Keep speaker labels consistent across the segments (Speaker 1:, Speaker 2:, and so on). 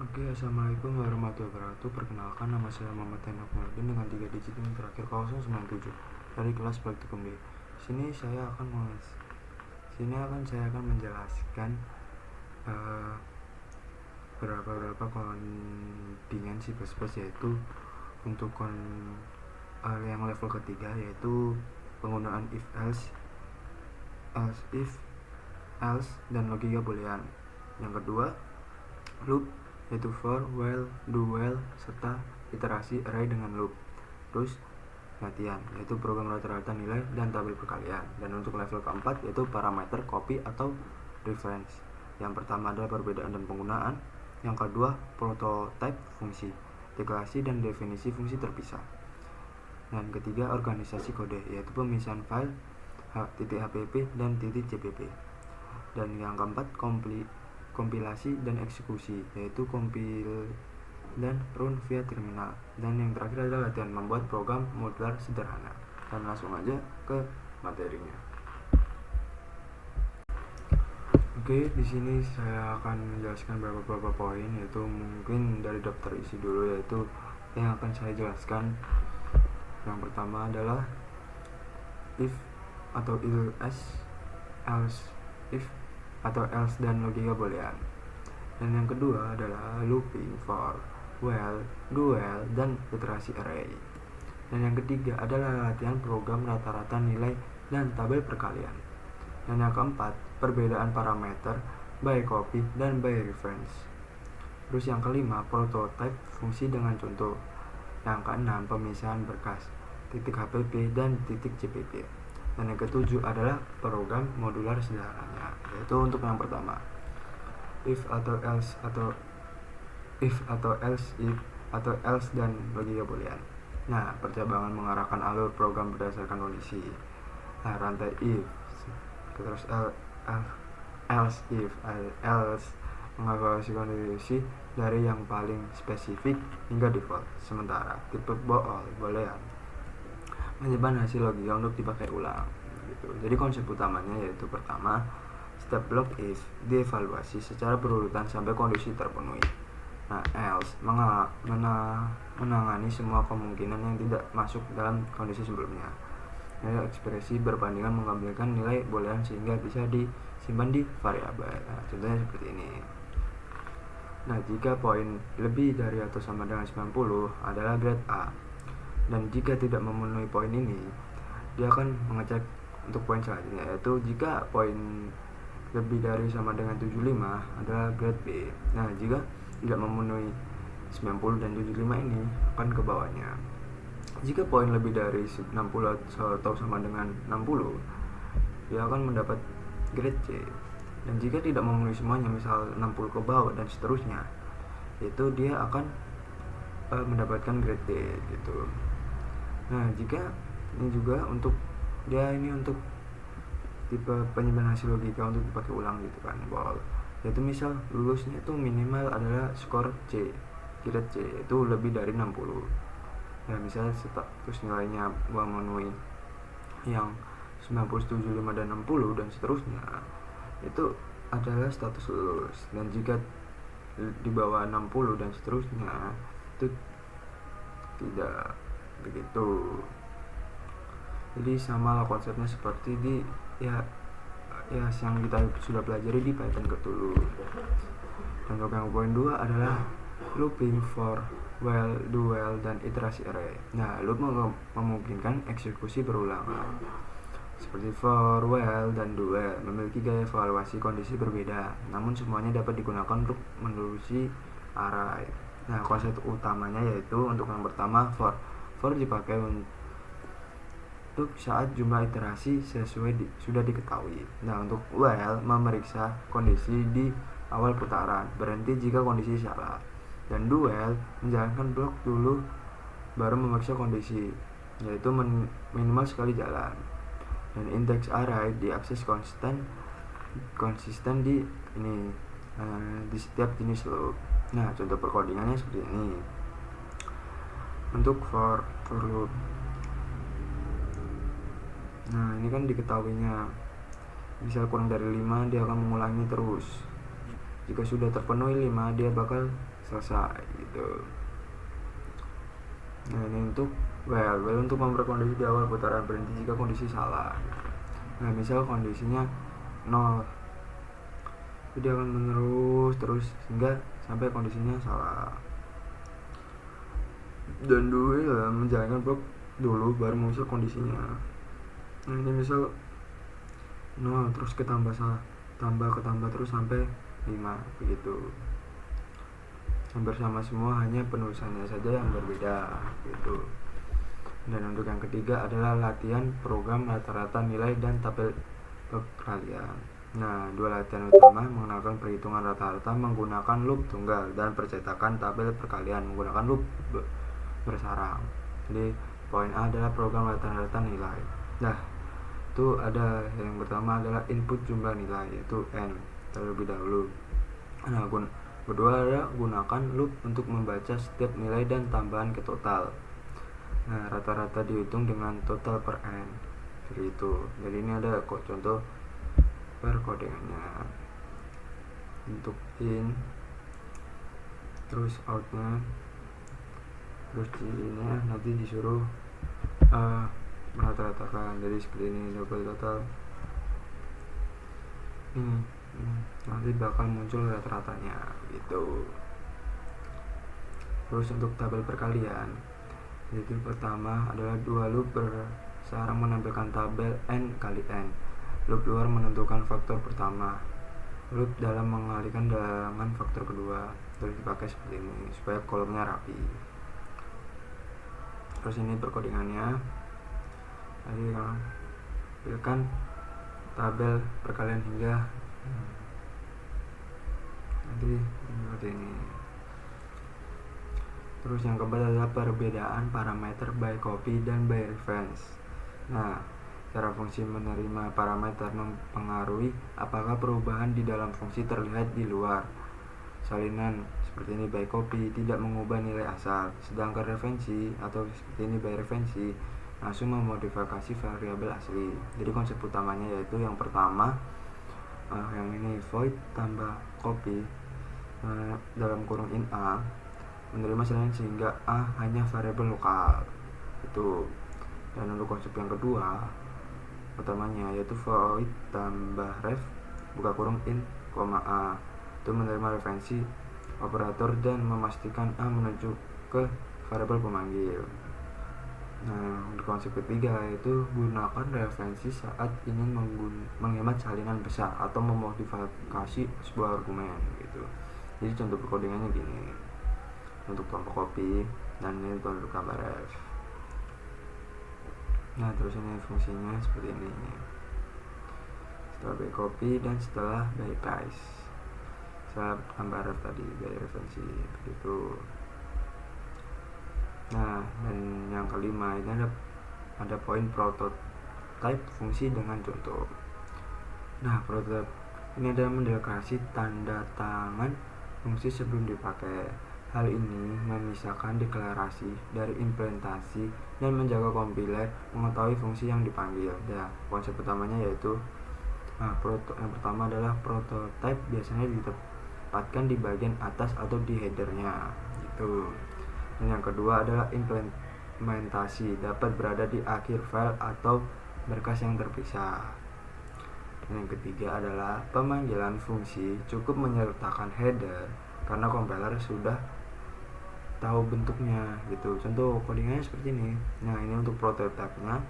Speaker 1: Oke, assalamualaikum warahmatullahi wabarakatuh. Perkenalkan, nama saya Muhammad Henok Nurdin dengan 3 digit yang terakhir 097 dari kelas praktikum B. Sini saya akan menjelaskan beberapa kontingen C++, yaitu untuk yang level ketiga, yaitu penggunaan if else if else dan logika boolean. Yang kedua, loop, yaitu for, while, do while, serta iterasi array dengan loop. Terus latihan, yaitu program rata-rata nilai dan tabel perkalian. Dan untuk level keempat, yaitu parameter, copy, atau reference. Yang pertama adalah perbedaan dan penggunaan. Yang kedua, prototype fungsi, deklarasi dan definisi fungsi terpisah. Dan ketiga, organisasi kode, yaitu pemisahan file .hpp dan .cpp. Dan yang keempat, kompilasi dan eksekusi, yaitu compile dan run via terminal. Dan yang terakhir adalah latihan membuat program modular sederhana. Dan langsung aja ke materinya. Oke, di sini saya akan menjelaskan beberapa poin, yaitu mungkin dari daftar isi dulu, yaitu yang akan saya jelaskan. Yang pertama adalah if atau else dan logika boolean. Dan yang kedua adalah looping, for, while, do while, dan iterasi array. Dan yang ketiga adalah latihan program rata-rata nilai dan tabel perkalian. Dan yang keempat, perbedaan parameter by copy dan by reference. Terus yang kelima, prototype fungsi dengan contoh. Yang keenam, pemisahan berkas .hpp dan .cpp. Dan yang ketujuh adalah program modular sederhana, yaitu untuk yang pertama, if atau else dan logika boolean. Nah, percabangan mengarahkan alur program berdasarkan kondisi. Nah, rantai if, terus else mengevaluasi kondisi dari yang paling spesifik hingga default. Sementara tipe boolean menyimpan hasil logika untuk dipakai ulang gitu. Jadi konsep utamanya yaitu pertama, step block if dievaluasi secara berurutan sampai kondisi terpenuhi. Nah, else menangani semua kemungkinan yang tidak masuk dalam kondisi sebelumnya. Nilai ekspresi berbandingan mengambilkan nilai boolean sehingga bisa disimpan di variabel. Nah, contohnya seperti ini. Nah, jika poin lebih dari atau sama dengan 90 adalah grade A. Dan jika tidak memenuhi poin ini, dia akan mengecek untuk poin selanjutnya, yaitu jika poin lebih dari sama dengan 75 adalah grade B. Nah, jika tidak memenuhi 90 dan 75 ini akan ke bawahnya. Jika poin lebih dari 60 atau sama dengan 60, dia akan mendapat grade C. Dan jika tidak memenuhi semuanya, misal 60 ke bawah dan seterusnya, itu dia akan mendapatkan grade D gitu. Nah, jika ini juga untuk tipe penyimpanan hasil logika untuk dipakai ulang gitu kan, yaitu misal lulusnya itu minimal adalah skor C, grade C itu lebih dari 60. Nah, misalnya status nilainya memenuhi yang 90, 75 dan 60 dan seterusnya, itu adalah status lulus. Dan jika di bawah 60 dan seterusnya, itu tidak begitu. Jadi sama lah konsepnya seperti di yang kita sudah pelajari di Python dulu. Dan untuk yang poin 2 adalah looping, for, while, do while, dan iterasi array. Nah, loop memungkinkan eksekusi berulang. Seperti for, while, dan do while memiliki gaya evaluasi kondisi berbeda, namun semuanya dapat digunakan untuk menelusuri array. Nah, konsep utamanya yaitu untuk yang pertama, for dipakai untuk saat jumlah iterasi sudah diketahui. Nah, untuk while memeriksa kondisi di awal putaran, berhenti jika kondisi salah. Dan do while menjalankan blok dulu baru memeriksa kondisi, yaitu minimal sekali jalan. Dan index array diakses konsisten di setiap jenis loop. Nah, contoh perkodingannya seperti ini. Untuk for loop, nah ini kan diketahuinya misal kurang dari 5 dia akan mengulangi terus. Jika sudah terpenuhi 5, dia bakal selesai gitu. Nah, ini untuk well untuk memperkondisi di awal putaran, berhenti jika kondisi salah. Nah, misal kondisinya 0, dia akan menerus terus hingga sampai kondisinya salah. Dan dulu ya, menjalankan blok dulu baru muncul kondisinya. Nah, ini misal 0 terus tambah terus sampai 5 begitu. Hampir sama semua, hanya penulisannya saja yang berbeda gitu. Dan untuk yang ketiga adalah latihan program rata-rata nilai dan tabel perkalian. Nah, dua latihan utama mengenalkan perhitungan rata-rata menggunakan loop tunggal dan percetakan tabel perkalian menggunakan loop bersarang. Jadi poin A adalah program rata-rata nilai. Nah, itu ada yang pertama adalah input jumlah nilai, yaitu N terlebih dahulu. Nah, kedua adalah gunakan loop untuk membaca setiap nilai dan tambahan ke total. Nah, rata-rata dihitung dengan total per N seperti itu. Jadi ini ada kok contoh perkodeannya. Untuk in, terus outnya, terus ini nanti disuruh merata-ratakan. Jadi seperti ini, double total nanti bakal muncul rata-ratanya gitu. Terus untuk tabel perkalian, yaitu pertama adalah dua loop bersarang menampilkan tabel N kali N. Loop luar menentukan faktor pertama, loop dalam mengalihkan dengan faktor kedua. Terus dipakai seperti ini supaya kolomnya rapi. Terus ini perkodingannya, tadi tampilkan tabel perkalian hingga nanti seperti ini. Terus yang keempat adalah perbedaan parameter by copy dan by reference. Nah, cara fungsi menerima parameter mempengaruhi apakah perubahan di dalam fungsi terlihat di luar salinan. Seperti ini by copy tidak mengubah nilai asal, sedangkan referensi atau seperti ini by referensi langsung memodifikasi variabel asli. Jadi konsep utamanya yaitu yang pertama, yang ini void tambah copy dalam kurung in A menerima salinan sehingga A hanya variabel lokal itu. Dan untuk konsep yang kedua utamanya yaitu void tambah ref buka kurung in, A itu menerima referensi operator dan memastikan A menuju ke variabel pemanggil. Nah, untuk konsep ketiga yaitu gunakan referensi saat ingin menghemat salinan besar atau memodifikasi sebuah argumen gitu. Jadi contoh perkodingannya gini, untuk tombol copy dan ini untuk tambah ref. Nah, terus ini fungsinya seperti ini, setelah by copy dan setelah by paste, setelah tambah ref tadi by referensi begitu. Nah, dan yang kelima ini ada poin prototype fungsi dengan contoh. Nah, prototype ini adalah mendeklarasi tanda tangan fungsi sebelum dipakai. Hal ini memisahkan deklarasi dari implementasi dan menjaga kompiler mengetahui fungsi yang dipanggil. Nah, konsep utamanya yaitu yang pertama adalah prototype biasanya ditempatkan di bagian atas atau di headernya gitu. Dan yang kedua adalah implementasi dapat berada di akhir file atau berkas yang terpisah. Dan yang ketiga adalah pemanggilan fungsi cukup menyertakan header karena compiler sudah tahu bentuknya gitu. Contoh codingannya seperti ini. Nah, ini untuk prototype-nya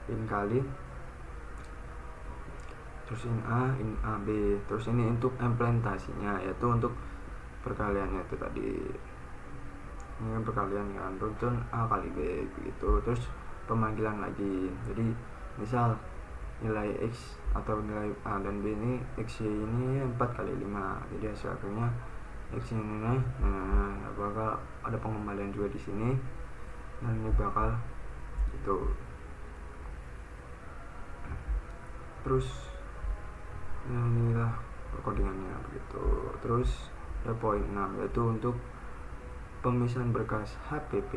Speaker 1: in kali, terus in A B. Terus ini untuk implementasinya yaitu untuk perkaliannya itu tadi. Ini kan perkalian kan, runtun A kali B begitu. Terus pemanggilan lagi, jadi misal nilai X atau nilai A dan B ini, X ini 4 kali 5, jadi hasil akhirnya X ini bakal ada pengembalian juga di sini, dan ini bakal itu. Terus inilah perkodingannya begitu. Terus ada poin 6 yaitu untuk pemisahan berkas .hpp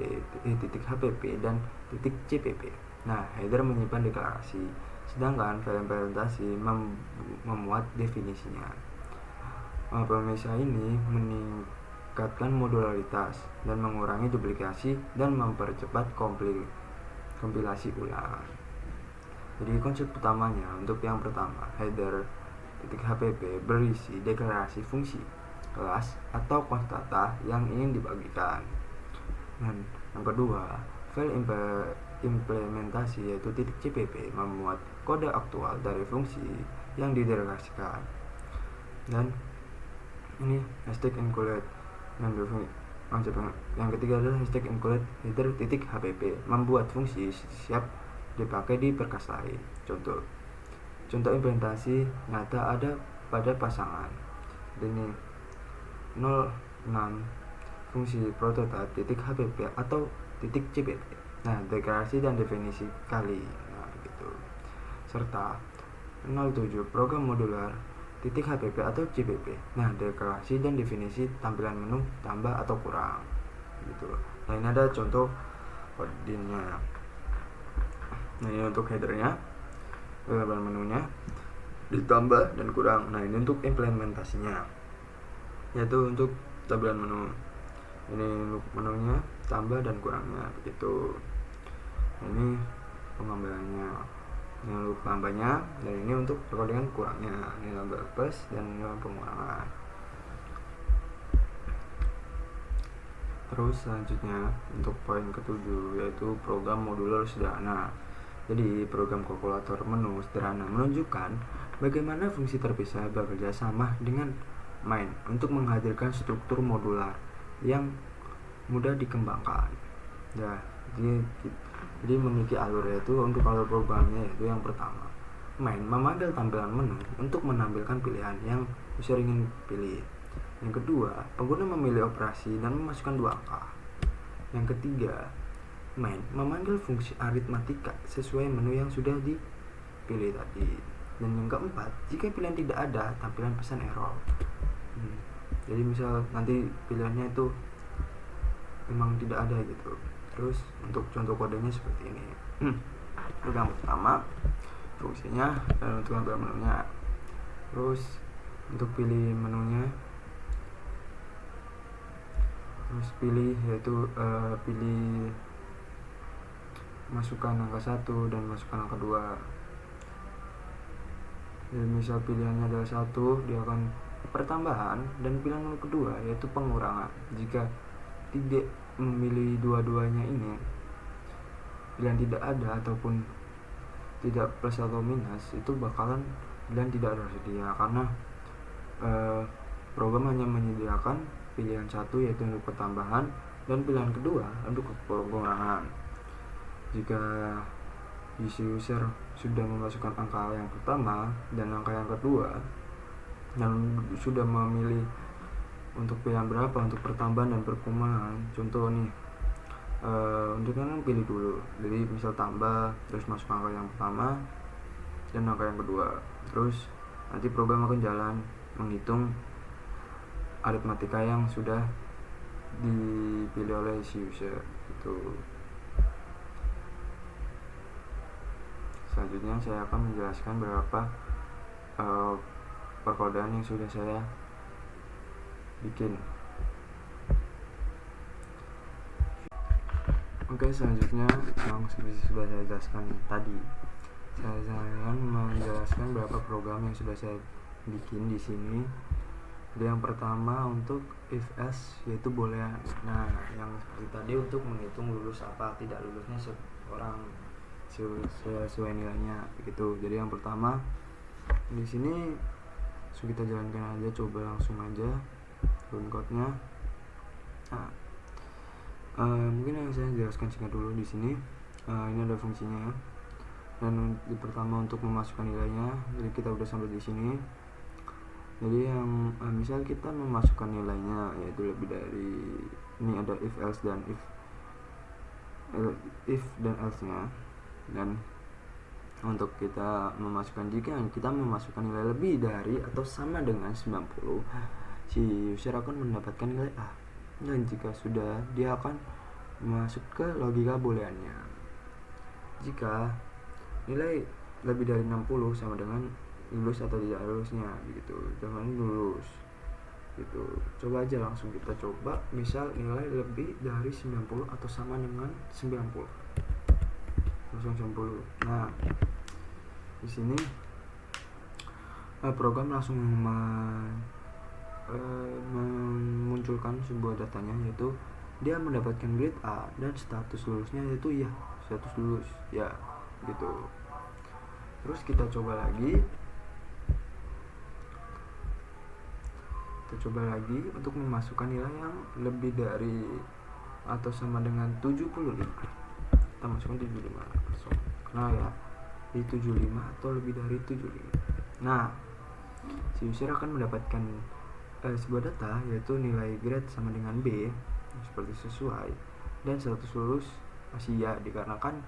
Speaker 1: dan .cpp. Nah, header menyimpan deklarasi, sedangkan file implementasi memuat definisinya. Pemisah ini meningkatkan modularitas dan mengurangi duplikasi dan mempercepat kompilasi ulang. Jadi konsep utamanya untuk yang pertama, header .hpp berisi deklarasi fungsi, kelas, atau konstanta yang ingin dibagikan. Dan yang kedua, file implementasi yaitu .cpp memuat kode aktual dari fungsi yang dideklarasikan. Dan ini hashtag include yang ketiga adalah hashtag include header .hpp membuat fungsi siap dipakai di perkas lain. Contoh implementasi nyata ada pada pasangan. Ini 06 fungsi prototype .hpp atau .cpp. Nah, deklarasi dan definisi kali. Nah, begitu. Serta 07 program modular .hpp atau cpp. Nah, deklarasi dan definisi tampilan menu tambah atau kurang. Gitu. Nah, ini ada contoh kodenya. Nah, ini untuk headernya, tampilan menunya ditambah dan kurang. Nah, ini untuk implementasinya, yaitu untuk tampilan menu. Ini untuk menunya tambah dan kurangnya begitu. Ini pengambilannya, ini untuk tambahnya, dan ini untuk recordingan kurangnya. Ini tambah plus dan ini pengurangan. Terus selanjutnya untuk poin ke-7 yaitu program modular sederhana. Jadi program kalkulator menu sederhana menunjukkan bagaimana fungsi terpisah bekerja sama dengan main untuk menghadirkan struktur modular yang mudah dikembangkan. Ya, jadi memiliki alur, yaitu untuk alur programnya yaitu yang pertama, main memanggil tampilan menu untuk menampilkan pilihan yang user ingin pilih. Yang kedua, pengguna memilih operasi dan memasukkan 2 angka. Yang ketiga, main memanggil fungsi aritmatika sesuai menu yang sudah dipilih tadi. Dan yang keempat, jika pilihan tidak ada, tampilan pesan error. Jadi misal nanti pilihannya itu memang tidak ada gitu. Terus untuk contoh kodenya seperti ini. Untuk yang pertama, fungsinya, dan untuk tampilan menunya. Terus untuk pilih menunya, terus pilih yaitu pilih masukkan angka 1 dan masukkan angka 2. Jadi misal pilihannya adalah 1, dia akan pertambahan, dan pilihan kedua yaitu pengurangan. Jika tidak memilih dua-duanya ini, pilihan tidak ada ataupun tidak plus atau minus, itu bakalan pilihan tidak tersedia karena program hanya menyediakan pilihan 1 yaitu untuk pertambahan dan pilihan kedua untuk pengurangan. Jika user sudah memasukkan angka yang pertama dan angka yang kedua dan sudah memilih untuk pilihan berapa untuk pertambahan dan perkurangan, contoh nih, untuk kan pilih dulu, jadi misal tambah terus masuk angka yang pertama dan angka yang kedua, terus nanti program akan jalan menghitung aritmatika yang sudah dipilih oleh si user itu. Selanjutnya saya akan menjelaskan beberapa perkodean yang sudah saya bikin. Oke, selanjutnya yang seperti sudah saya jelaskan tadi, saya akan menjelaskan beberapa program yang sudah saya bikin di sini. Jadi yang pertama untuk if else, yaitu boleh, nah yang seperti tadi untuk menghitung lulus apa tidak lulusnya seorang sesuai nilainya begitu. Jadi yang pertama di sini kita jalankan aja, coba langsung aja run code-nya. Nah, mungkin yang saya jelaskan singkat dulu di sini. Ini ada fungsinya, dan di pertama untuk memasukkan nilainya. Jadi kita udah sampai di sini. Jadi yang misal kita memasukkan nilainya yaitu lebih dari ini, ada if else dan if dan else nya. Dan untuk kita memasukkan, jika kita memasukkan nilai lebih dari atau sama dengan 90, si user akan mendapatkan nilai A, dan jika sudah, dia akan masuk ke logika booleannya. Jika nilai lebih dari 60 sama dengan lulus atau tidak lulusnya begitu, jangan lulus. gitu. Coba aja langsung kita coba, misal nilai lebih dari 90 atau sama dengan 90, langsung 90. Nah, di sini program langsung memunculkan sebuah datanya, yaitu dia mendapatkan grade A dan status lulusnya yaitu ya status lulus ya gitu. Terus kita coba lagi untuk memasukkan nilai yang lebih dari atau sama dengan 75. Kita masukkan 75 langsung, nah ya di 75 atau lebih dari 75. Nah, si user akan mendapatkan sebuah data, yaitu nilai grade sama dengan B seperti sesuai, dan status lulus masih ya, dikarenakan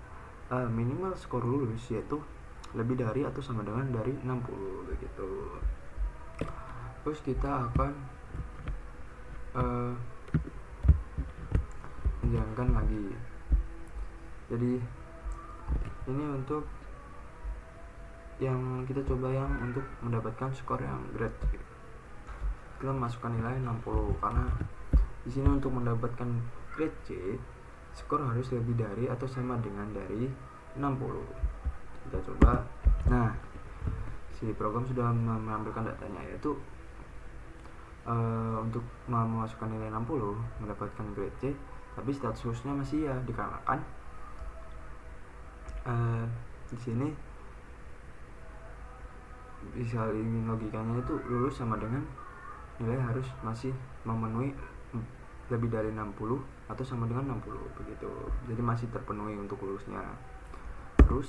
Speaker 1: minimal skor lulus yaitu lebih dari atau sama dengan dari 60 begitu. Terus kita akan menjalankan lagi. Jadi ini untuk yang kita coba yang untuk mendapatkan skor yang grade. Kita masukkan nilai 60 karena di sini untuk mendapatkan grade C skor harus lebih dari atau sama dengan dari 60. Kita coba. Nah, si program sudah mengambilkan datanya, yaitu untuk memasukkan nilai 60 mendapatkan grade C, tapi statusnya masih ya, dikarenakan di sini bisa ingin logikanya itu lulus sama dengan nilai harus masih memenuhi lebih dari 60 atau sama dengan 60 begitu. Jadi masih terpenuhi untuk lulusnya. Terus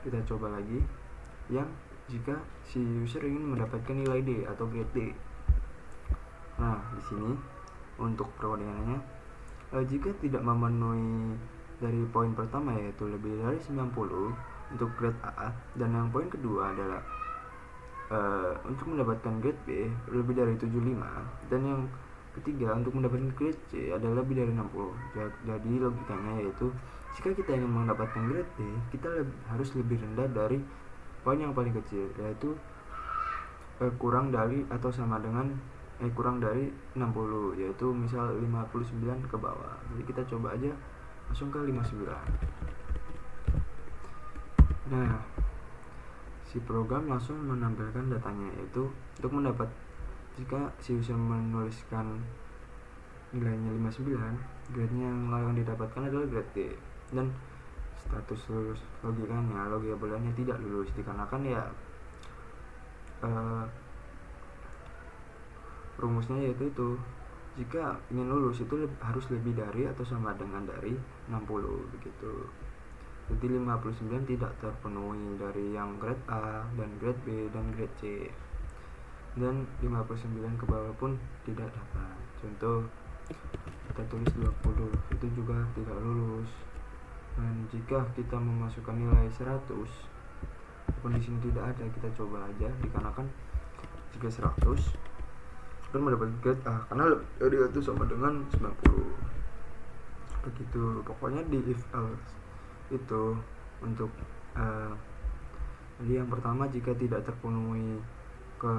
Speaker 1: kita coba lagi yang jika si user ingin mendapatkan nilai D atau grade D. Nah, di sini untuk perkodiannya jika tidak memenuhi dari poin pertama yaitu lebih dari 90 untuk grade A, dan yang poin kedua adalah untuk mendapatkan grade B lebih dari 75, dan yang ketiga untuk mendapatkan grade C adalah lebih dari 60. Jadi logikanya yaitu jika kita ingin mendapatkan grade D, kita harus lebih rendah dari poin yang paling kecil, yaitu kurang dari atau sama dengan kurang dari 60, yaitu misal 59 ke bawah. Jadi kita coba aja langsung ke 59. Nah, si program langsung menampilkan datanya, yaitu untuk mendapat jika si user menuliskan nilainya 59, grade-nya yang akan didapatkan adalah grade D, dan status lulus logika bulannya tidak lulus, dikarenakan ya rumusnya yaitu itu jika ingin lulus itu harus lebih dari atau sama dengan dari 60 begitu. Jadi 59 tidak terpenuhi dari yang grade A dan grade B dan grade C, dan 59 ke bawah pun tidak dapat. Contoh kita tulis 20, itu juga tidak lulus. Dan jika kita memasukkan nilai 100 walaupun di sini tidak ada, kita coba aja, dikarenakan jika 100 kan mendapat grade A karena lebih itu sama dengan 90 begitu. Pokoknya di if else itu untuk jadi yang pertama jika tidak terpenuhi ke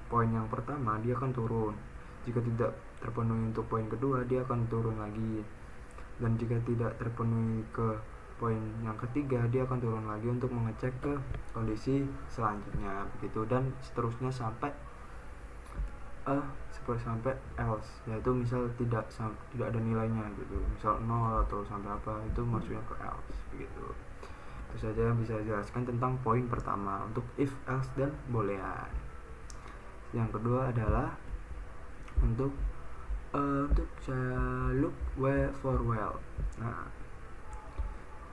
Speaker 1: poin yang pertama dia akan turun, jika tidak terpenuhi untuk poin kedua dia akan turun lagi, dan jika tidak terpenuhi ke poin yang ketiga dia akan turun lagi untuk mengecek ke kondisi selanjutnya begitu, dan seterusnya sampai sampai else, yaitu misal tidak ada nilainya gitu, misal 0 atau sampai apa, itu maksudnya ke else begitu. Itu saja yang bisa dijelaskan tentang poin pertama untuk if, else, dan boolean. Yang kedua adalah untuk look for while. Nah,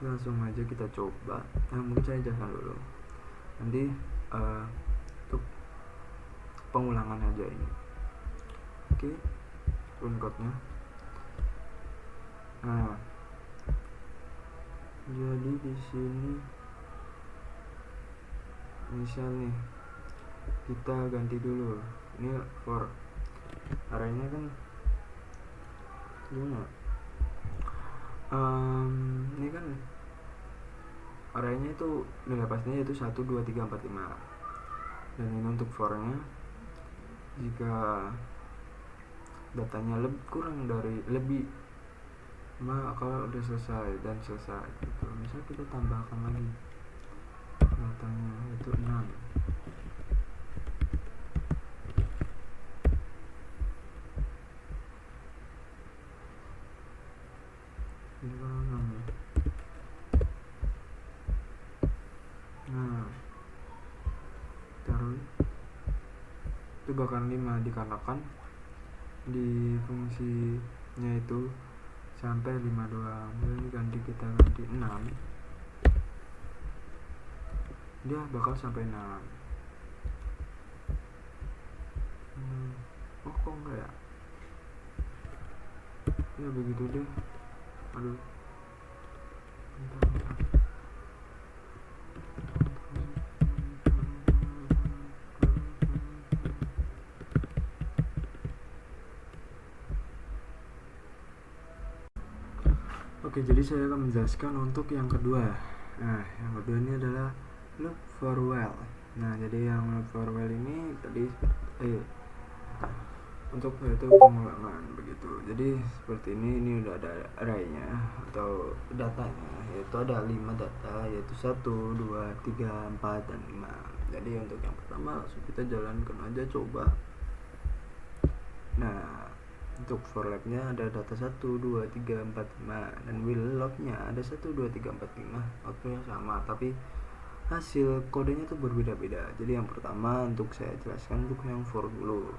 Speaker 1: langsung aja kita coba. Mungkin saya jelaskan dulu, nanti untuk pengulangan aja ini. Oke, run code-nya. Nah, jadi di sini misal nih kita ganti dulu, ini for arraynya kan gimana? Ini kan arraynya itu nilai pastinya itu 1, 2, 3, 4, 5, dan ini untuk for-nya jika datanya kurang dari lebih kalau udah selesai gitu, misal kita tambahkan lagi datanya itu 6. Ini kalau 6 ya. Nah, taruh itu bahkan 5 dikarenakan di fungsinya itu sampai 5 doang. Jadi kita ganti 6, dia bakal sampai 6. Oh kok enggak ya? Ya begitu deh. Aduh. Oke, jadi saya akan menjelaskan untuk yang kedua. Nah, yang kedua ini adalah look for well. Nah, jadi yang look for well ini tadi untuk itu pengulangan begitu. Jadi seperti ini udah ada array-nya atau datanya, yaitu ada 5 data, yaitu 1, 2, 3, 4, dan 5. Jadi untuk yang pertama langsung kita jalankan aja coba. Nah, untuk for loop-nya ada data 1, 2, 3, 4, 5, dan will loop-nya ada 1, 2, 3, 4, 5. Outputnya sama, tapi hasil kodenya tuh berbeda-beda. Jadi yang pertama untuk saya jelaskan untuk yang for dulu.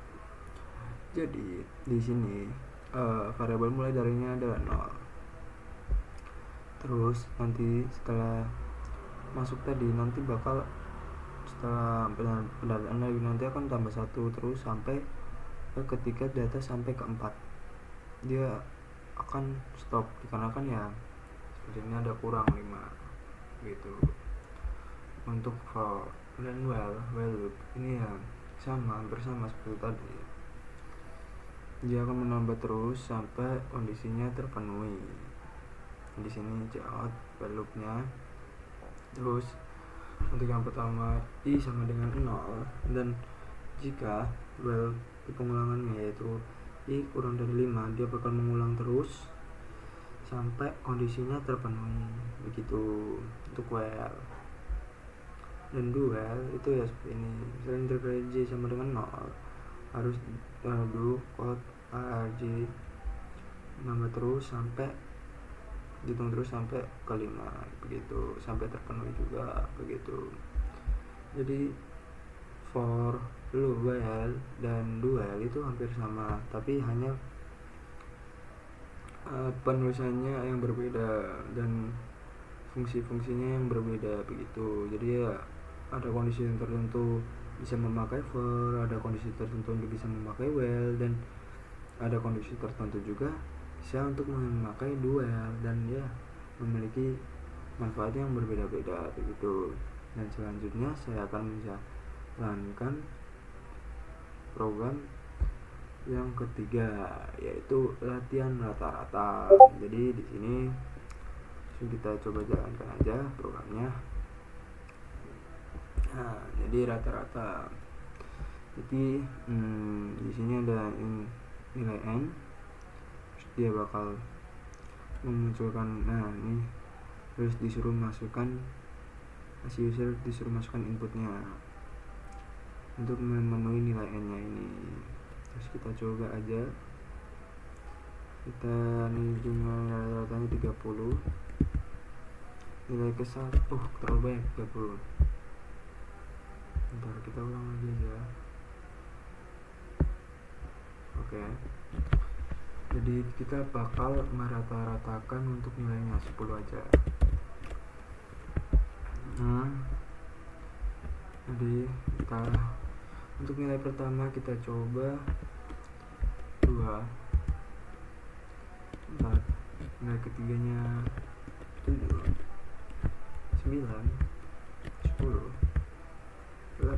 Speaker 1: Jadi di sini variabel mulai darinya adalah 0. Terus nanti setelah masuk tadi nanti bakal setelah pendataan lagi nanti akan tambah 1 terus sampai ketika data sampai ke 4 dia akan stop dikarenakan ya seperti ini ada kurang 5 gitu. Untuk for dan well loop ini ya sama bersama seperti tadi, dia akan menambah terus sampai kondisinya terpenuhi. Di sini out while loop-nya. Terus untuk yang pertama i sama dengan 0, dan jika well di pengulangannya yaitu i kurang dari 5, dia bakal mengulang terus sampai kondisinya terpenuhi begitu untuk while. Dan dual itu ya seperti ini, misalnya interval j sama dengan 0 harus do code arj nambah terus sampai hitung terus sampai ke 5 begitu, sampai terpenuhi juga begitu. Jadi for loop, while, dan dual itu hampir sama, tapi hanya penulisannya yang berbeda dan fungsi-fungsinya yang berbeda begitu. Jadi ya ada kondisi tertentu bisa memakai for, ada kondisi tertentu untuk bisa memakai while, dan ada kondisi tertentu juga bisa untuk memakai dual, dan ya memiliki manfaat yang berbeda-beda begitu. Dan selanjutnya saya akan menjalankan program yang ketiga, yaitu latihan rata-rata. Jadi di sini kita coba jalankan aja programnya. Nah, jadi rata-rata. Jadi di sini ada nilai n, terus dia bakal memunculkan, nah ini terus disuruh masukkan, si user disuruh masukkan inputnya untuk memenuhi nilai n nya ini. Terus kita coba aja, kita nih jumlah rata-ratanya 30, nilai kesal terlalu banyak 30. Bentar, kita ulang lagi aja. Oke. Jadi kita bakal merata-ratakan untuk nilainya 10 aja. Jadi kita untuk nilai pertama kita coba 2, 4, nilai ketiganya 7, 9, 10, 8,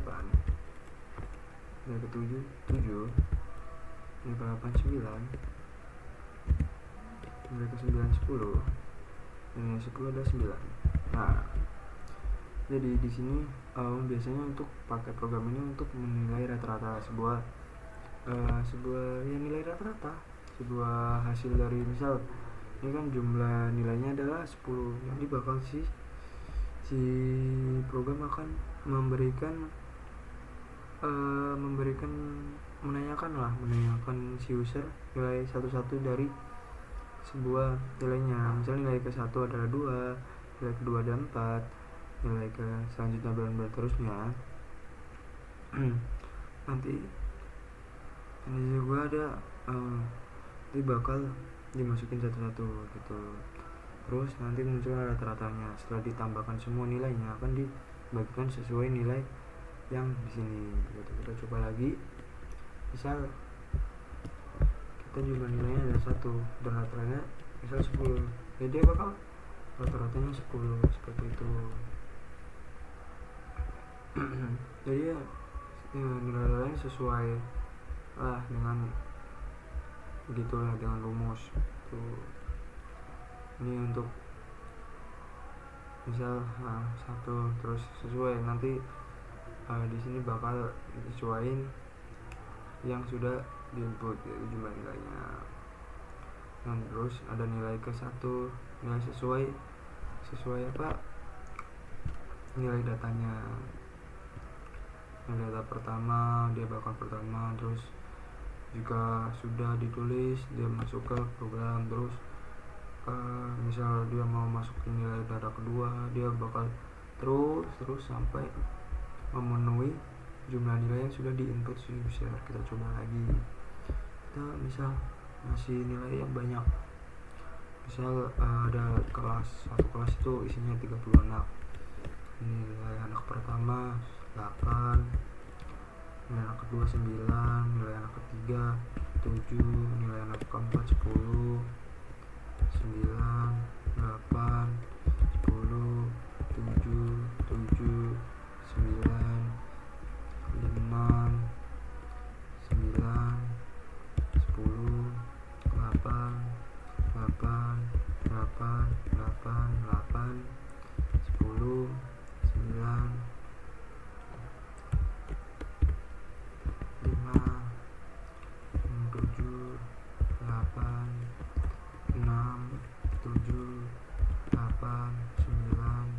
Speaker 1: nilai ke-7 7, nilai ke-8 9, nilai ke-9 10, dan nilai 10 ada 9. Nah, jadi di sini biasanya untuk pakai program ini untuk menilai rata-rata sebuah sebuah ya nilai rata-rata, sebuah hasil dari misal ini kan jumlah nilainya adalah 10, jadi bakal si program akan memberikan menanyakan si user nilai satu-satu dari sebuah nilainya. Misalnya nilai ke 1 adalah 2, nilai kedua ada 4, nilai ke selanjutnya berterusnya. nanti juga ada nanti bakal dimasukin satu-satu gitu. Terus nanti muncul rata-ratanya. Setelah ditambahkan semua nilainya akan dibagikan sesuai nilai yang di sini gitu. Kita coba lagi, misal kita jumlah nilainya ada 1 dan rata-ratanya misal 10, jadi dia bakal rata-ratanya 10 seperti itu. Jadi ya nilai-nilainya sesuai lah dengan begitulah, dengan rumus tuh. Ini untuk misal 1 terus sesuai, nanti di sini bakal disesuaiin yang sudah diinput yaitu jumlah nilainya. Dan terus ada nilai ke 1, nilai sesuai apa, nilai datanya. Nilai data pertama dia bakal pertama, terus jika sudah ditulis dia masuk ke program. Terus misal dia mau masukin nilai data kedua, dia bakal terus sampai memenuhi jumlah nilai yang sudah diinput si user. Kita coba lagi, kita misal masih nilai yang banyak, misal ada satu kelas itu isinya 30 anak. Nilai anak pertama 8, nilai anak kedua 9, nilai anak ketiga 7, nilai anak keempat 10, 9, 8, 10, 7, 7, 9, 5, 9, 10, 8, 8, 8, 8, 8, 10, 9, 5, 7, 8, 6, 7, 8, 9,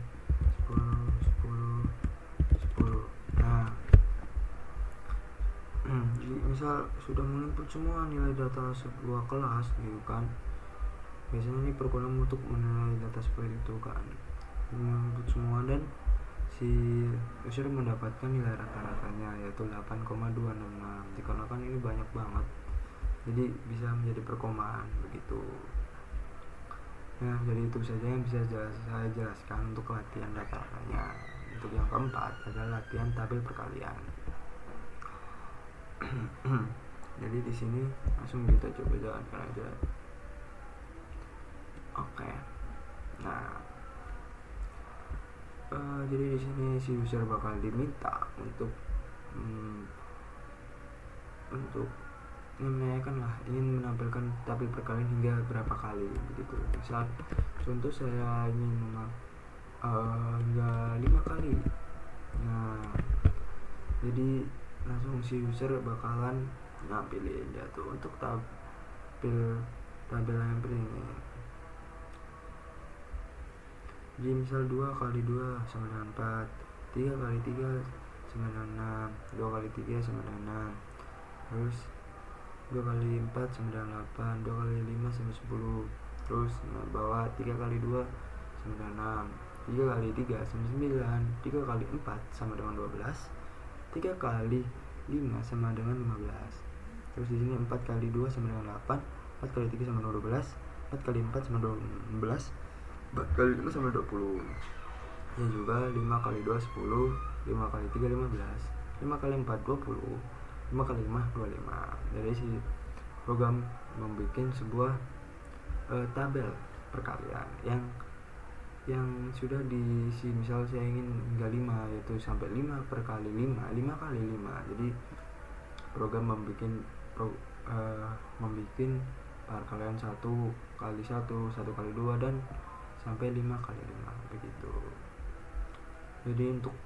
Speaker 1: 10, 10, 10. Nah, jadi misal sudah menginput semua nilai data sebuah kelas gitu kan, biasanya ini program untuk menilai data seperti itu kan, menginput semua dan si user mendapatkan nilai rata-ratanya yaitu 8,266. Dikarenakan ini banyak banget, jadi bisa menjadi perkomaan begitu. Nah, jadi itu saja yang bisa saya jelaskan untuk latihan data-datanya. Untuk yang keempat adalah latihan tabel perkalian. Jadi di sini langsung kita coba jalankan aja. Oke. Nah, jadi di sini si user bakal diminta untuk menanyakan lah, ingin menampilkan tabel perkalian hingga berapa kali begitu. Misal contoh saya ingin hingga 5 kali. Nah, jadi langsung si user bakalan nampilin jatuh untuk tabel yang ini. Jadi misal 2 kali 2 sama dengan 4, 3 kali 3 sama dengan 6, 2 kali 3 sama dengan 6, terus 2 kali 4 sama dengan 8, 2 kali 5 sama 10. Terus bawah 3 kali 2 sama dengan 6, 3 kali 3 sama 9, 3 kali 4 sama dengan 12, 3 kali 5 sama dengan 15. Terus di sini 4 kali 2 sama dengan 8, 4 kali 3 sama dengan 12, 4 kali 4 sama dengan 16, 4 kali 5 sama 20. Ya juga 5 kali 2 10, 5 kali 3 15, 5 kali 4 20, 5 kali 5 25. Jadi si program membuat sebuah tabel perkalian yang sudah diisi. Misal saya ingin hingga 5, yaitu sampai 5 per kali 5, 5 kali 5. Jadi program membuat perkalian 1 kali 1, 1 kali 2 dan sampai 5 kali 5 begitu. Jadi untuk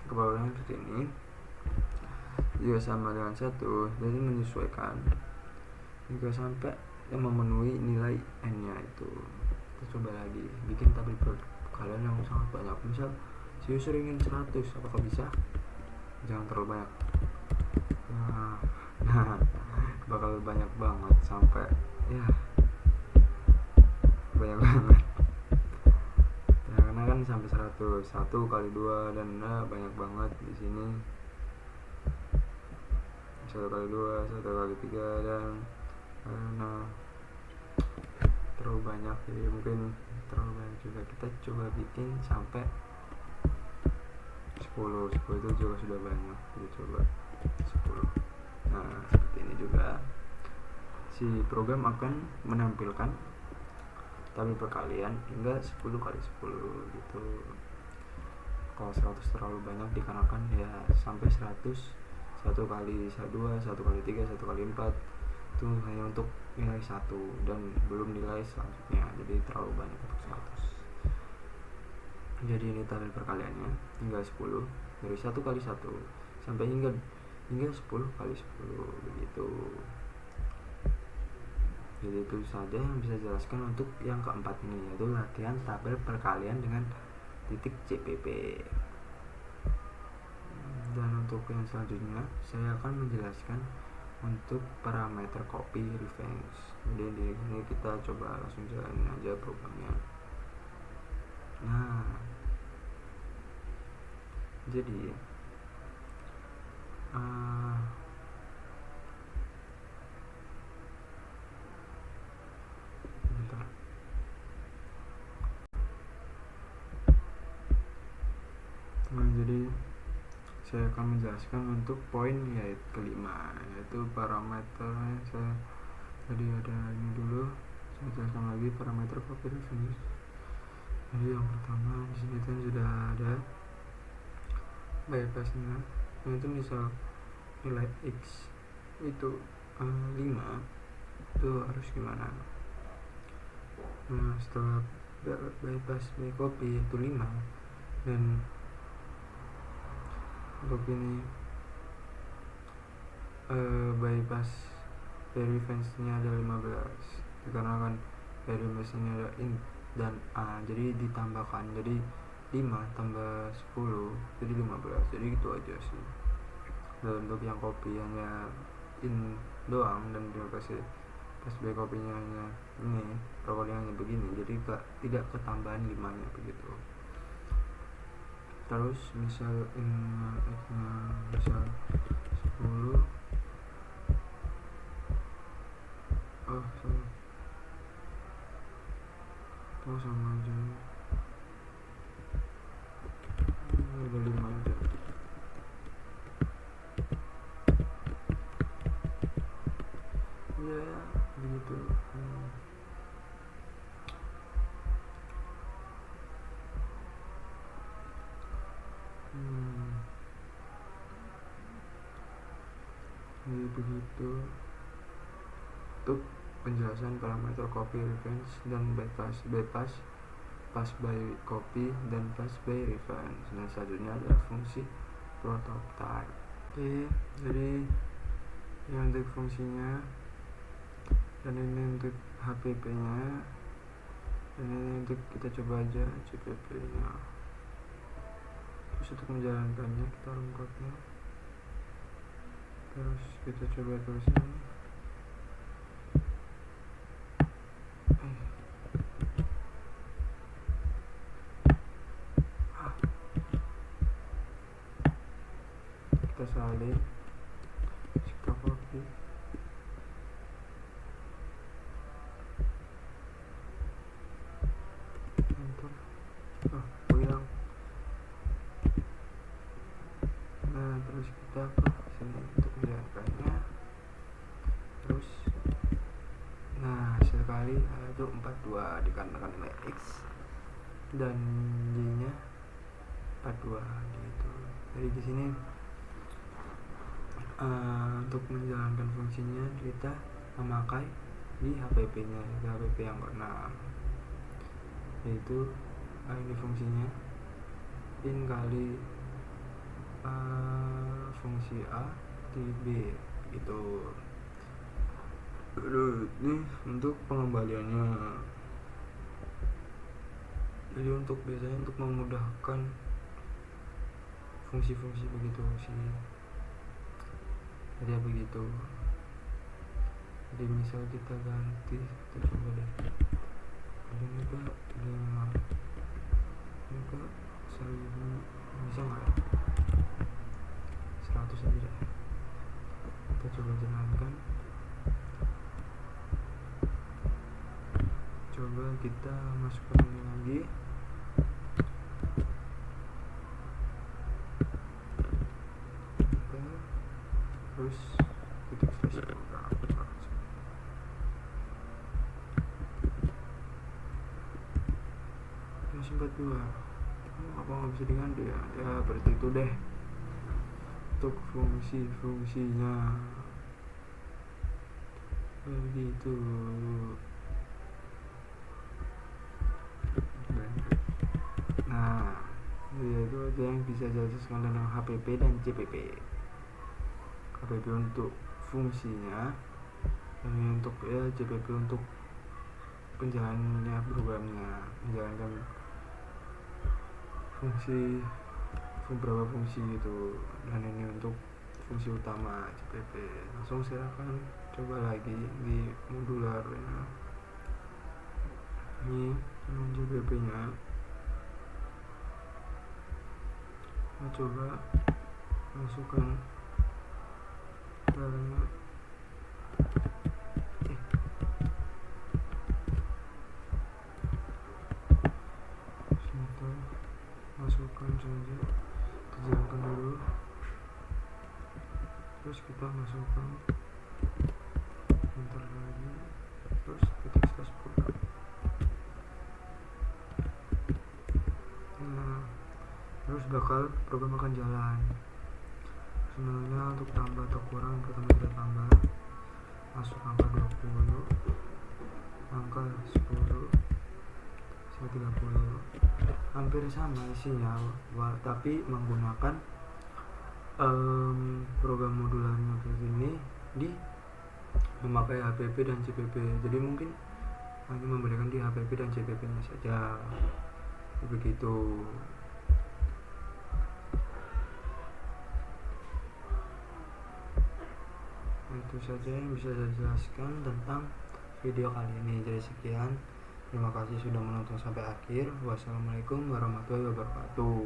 Speaker 1: kebawahannya seperti ini. juga sama dengan 1, jadi menyesuaikan jika sampai yang memenuhi nilai n nya itu. Kita coba lagi bikin tabel perkalian yang sangat banyak. Misal si user ingin 100, apakah bisa? Jangan terlalu banyak. Nah bakal banyak banget, sampai ya banyak banget ya, karena kan sampai 100, 1 kali 2 dan banyak banget di sini. 1 kali 2, 1 kali 3 dan nah terlalu banyak, jadi mungkin terlalu banyak juga. Kita coba bikin sampai 10 itu juga sudah banyak, jadi coba 10. Nah seperti ini juga si program akan menampilkan tabel perkalian hingga 10 kali 10 gitu. Kalau 100 terlalu banyak dikarenakan ya sampai 100, 1 kali 2, 1 kali 3, 1 kali 4 itu hanya untuk nilai 1 dan belum nilai selanjutnya, jadi terlalu banyak untuk 100. Jadi ini tabel perkaliannya hingga 10, dari 1 kali 1 sampai hingga 10 kali 10 begitu. Jadi itu saja yang bisa jelaskan untuk yang keempat ini, yaitu latihan tabel perkalian dengan titik CPP. Dan untuk yang selanjutnya saya akan menjelaskan untuk parameter copy revenge. Jadi di sini kita coba langsung jalanin aja programnya. Nah jadi bentar. Nah jadi saya akan menjelaskan untuk poin yaitu kelima, yaitu parameternya. Saya tadi ada ini dulu, saya jelaskan lagi parameter copy revenge. Jadi yang pertama di sini kan sudah ada bypassnya, itu misal nilai x itu 5, itu harus gimana? Nah setelah bypass by copy itu 5 dan untuk ini bypass by revenge nya ada 15, dikarenakan by revenge nya ada int dan a, jadi ditambahkan, jadi 5 tambah 10 jadi 15, jadi gitu aja sih. Dan untuk yang copy hanya in doang dan dia kasih pas by copy nya hanya ini, perkaliannya begini, jadi tidak ketambahan 5 nya begitu. Terus misal in x nya misal 10, sama aja, ada 5 aja ya begitu. Jadi begitu untuk penjelasan parameter copy revenge dan bypass pass by copy dan pass by revenge. Nah selanjutnya adalah fungsi prototype. Oke, jadi ini untuk fungsinya dan ini untuk HPP nya dan ini untuk kita coba aja CPP nya. Terus untuk menjalankannya kita rungkapnya, terus kita coba tulisin kita salin, kita copy, enter, hilang. Nah terus kita ke sini untuk menjalankannya. Terus nah sekali itu 42 dikarenakan nilai x dan y nya 42 gitu. Jadi di sini untuk menjalankan fungsinya kita memakai di HPP nya, di HPP yang ke-6, yaitu ini fungsinya in kali fungsi a TB gitu. Ini untuk pengembaliannya, jadi untuk biasanya untuk memudahkan fungsi-fungsi begitu sih, jadi begitu. Jadi misal kita ganti, kita coba deh, ini kak 1000, bisa nggak ya, 100 aja deh, kita coba jalankan. Coba kita masukkan ini lagi, terus titik slash program 42. Apa nggak bisa diganti ya? Ya berarti itu deh untuk fungsi-fungsinya begitu. Nah, itu aja yang bisa saya jelaskan tentang HPP dan CPP. HPP untuk fungsinya, dan untuk CPP untuk penjalanannya, programnya, menjalankan fungsi beberapa fungsi itu, dan ini untuk fungsi utama CPP. Langsung silakan coba lagi di modularnya. Ini CPP nya, kita coba masukkan dalamnya. Sebentar, masukkan saja, kita jalankan dulu, terus kita masukkan bentar lagi, terus titik slash program. Nah, terus bakal program akan jalan. Sebenarnya untuk tambah atau kurang, pertama kita tambah, masuk angka 20, angka 10, 30, hampir sama isinya, tapi menggunakan program modularnya kayak gini di memakai HPP dan CPP. Jadi mungkin hanya memberikan di HPP dan CPP nya saja, begitu. Itu saja yang bisa saya jelaskan tentang video kali ini. Jadi sekian, terima kasih sudah menonton sampai akhir. Wassalamualaikum warahmatullahi wabarakatuh.